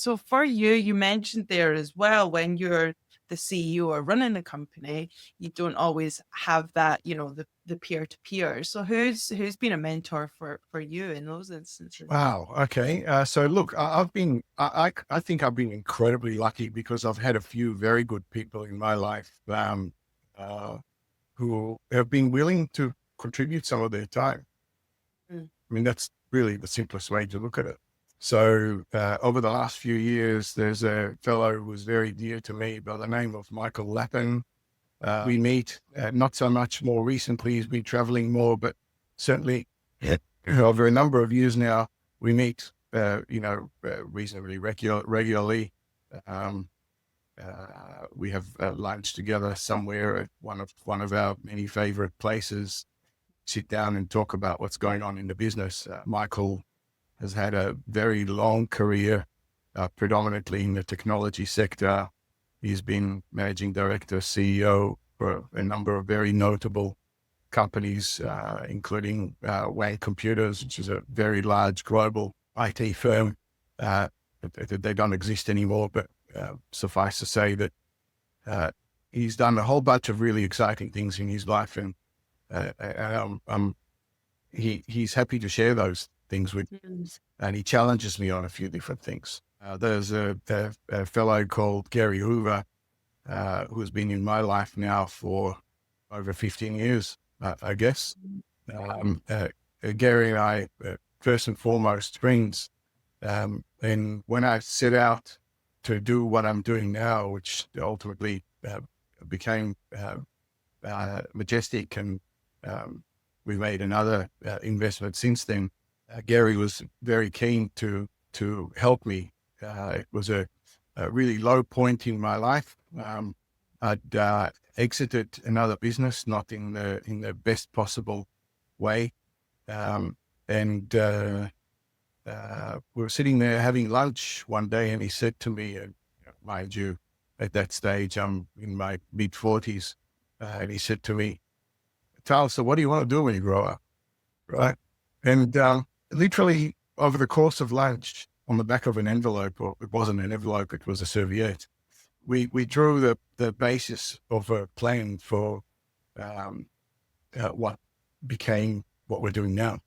So for you, you mentioned there as well, when you're the CEO or running a company, you don't always have that, the peer to peer. So who's been a mentor for you in those instances? Wow. Okay. So look, I think I've been incredibly lucky because I've had a few very good people in my life, uh, who have been willing to contribute some of their time. Mm. I mean, that's really the simplest way to look at it. So, over the last few years, there's a fellow who was very dear to me by the name of Michael Lappin. We meet, not so much more recently, he's been traveling more, but certainly over a number of years now, we meet, reasonably regularly. Um, we have lunch together somewhere at one of our many favorite places, sit down and talk about what's going on in the business. Michael has had a very long career, predominantly in the technology sector. He's been managing director, CEO for a number of very notable companies, including Wang Computers, which is a very large global IT firm. They don't exist anymore, but suffice to say that he's done a whole bunch of really exciting things in his life, and he's happy to share those things with, Mm. and he challenges me on a few different things. There's a fellow called Gary Hoover, who's been in my life now for over 15 years, I guess. Um, uh, Gary and I, first and foremost, friends. And when I set out to do what I'm doing now, which ultimately became Majestic, and we made another investment since then. Gary was very keen to help me. It was a really low point in my life. I'd exited another business, not in the best possible way, and we were sitting there having lunch one day, and he said to me, mind you, at that stage I'm in my mid-40s, and he said to me, Tal, so what do you want to do when you grow up? Right. And literally over the course of lunch, on the back of an envelope, or it wasn't an envelope, it was a serviette, we drew the basis of a plan for what became what we're doing now.